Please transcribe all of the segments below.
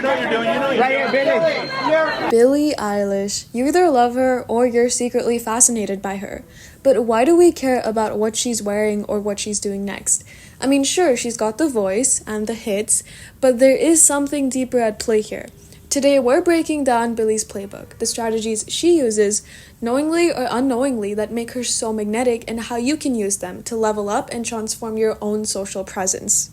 Right here, Billie. Billie Eilish. You either love her or you're secretly fascinated by her. But why do we care about what she's wearing or what she's doing next? I mean, sure, she's got the voice and the hits, but there is something deeper at play here. Today, we're breaking down Billie's playbook, the strategies she uses, knowingly or unknowingly, that make her so magnetic, and how you can use them to level up and transform your own social presence.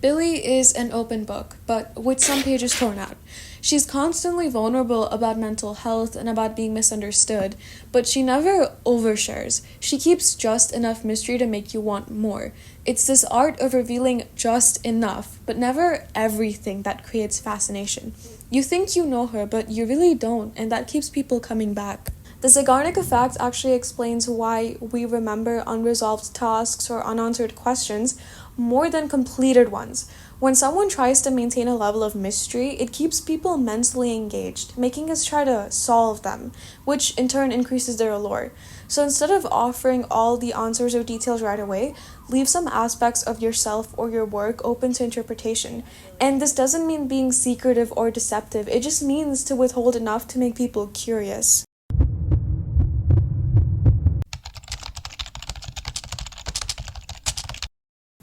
Billie is an open book, but with some pages torn out. She's constantly vulnerable about mental health and about being misunderstood, but she never overshares. She keeps just enough mystery to make you want more. It's this art of revealing just enough, but never everything, that creates fascination. You think you know her, but you really don't, and that keeps people coming back. The Zeigarnik effect actually explains why we remember unresolved tasks or unanswered questions more than completed ones. When someone tries to maintain a level of mystery, it keeps people mentally engaged, making us try to solve them, which in turn increases their allure. So instead of offering all the answers or details right away, leave some aspects of yourself or your work open to interpretation. And this doesn't mean being secretive or deceptive, it just means to withhold enough to make people curious.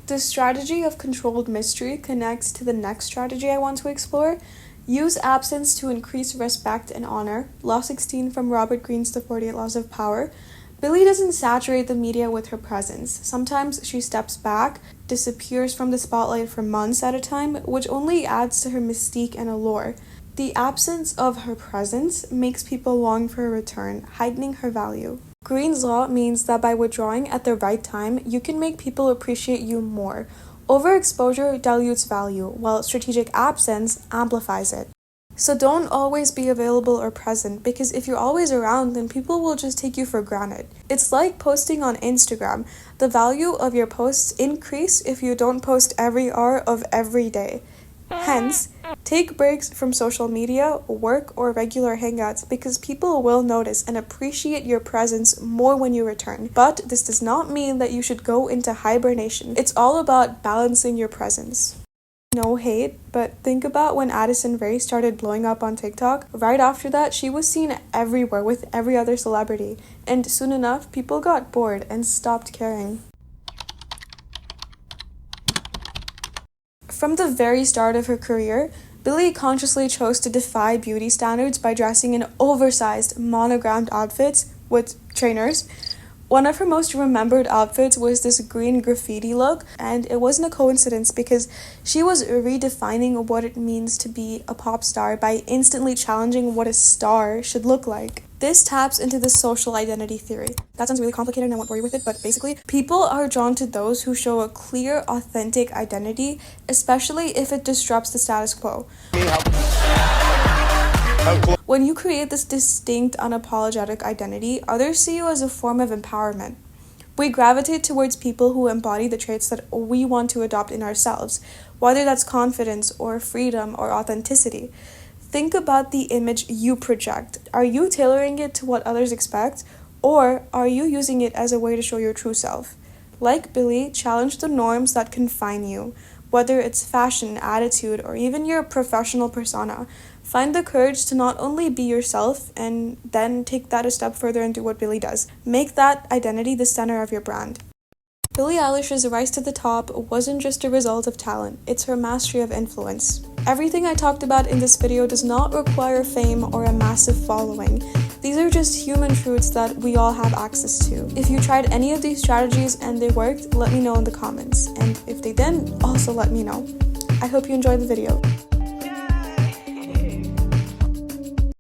The strategy of controlled mystery connects to the next strategy I want to explore. Use absence to increase respect and honor. Law 16 from Robert Greene's The 48 Laws of Power. Billie doesn't saturate the media with her presence. Sometimes she steps back, disappears from the spotlight for months at a time, which only adds to her mystique and allure. The absence of her presence makes people long for a return, heightening her value. Greene's law means that by withdrawing at the right time, you can make people appreciate you more. Overexposure dilutes value, while strategic absence amplifies it. So don't always be available or present, because if you're always around, then people will just take you for granted. It's like posting on Instagram. The value of your posts increase if you don't post every hour of every day. Hence, take breaks from social media, work, or regular hangouts, because people will notice and appreciate your presence more when you return. But this does not mean that you should go into hibernation. It's all about balancing your presence. No hate, but think about when Addison Rae started blowing up on TikTok. Right after that, she was seen everywhere with every other celebrity, and soon enough, people got bored and stopped caring. From the very start of her career, Billie consciously chose to defy beauty standards by dressing in oversized, monogrammed outfits with trainers. One of her most remembered outfits was this green graffiti look, and it wasn't a coincidence because she was redefining what it means to be a pop star by instantly challenging what a star should look like. This taps into the social identity theory. That sounds really complicated and I won't bore you with it, but basically, people are drawn to those who show a clear, authentic identity, especially if it disrupts the status quo. When you create this distinct, unapologetic identity, others see you as a form of empowerment. We gravitate towards people who embody the traits that we want to adopt in ourselves, whether that's confidence or freedom or authenticity. Think about the image you project. Are you tailoring it to what others expect, or are you using it as a way to show your true self? Like Billie, challenge the norms that confine you, whether it's fashion, attitude, or even your professional persona. Find the courage to not only be yourself and then take that a step further and do what Billie does. Make that identity the center of your brand. Billie Eilish's rise to the top wasn't just a result of talent, it's her mastery of influence. Everything I talked about in this video does not require fame or a massive following. These are just human truths that we all have access to. If you tried any of these strategies and they worked, let me know in the comments. And if they didn't, also let me know. I hope you enjoyed the video.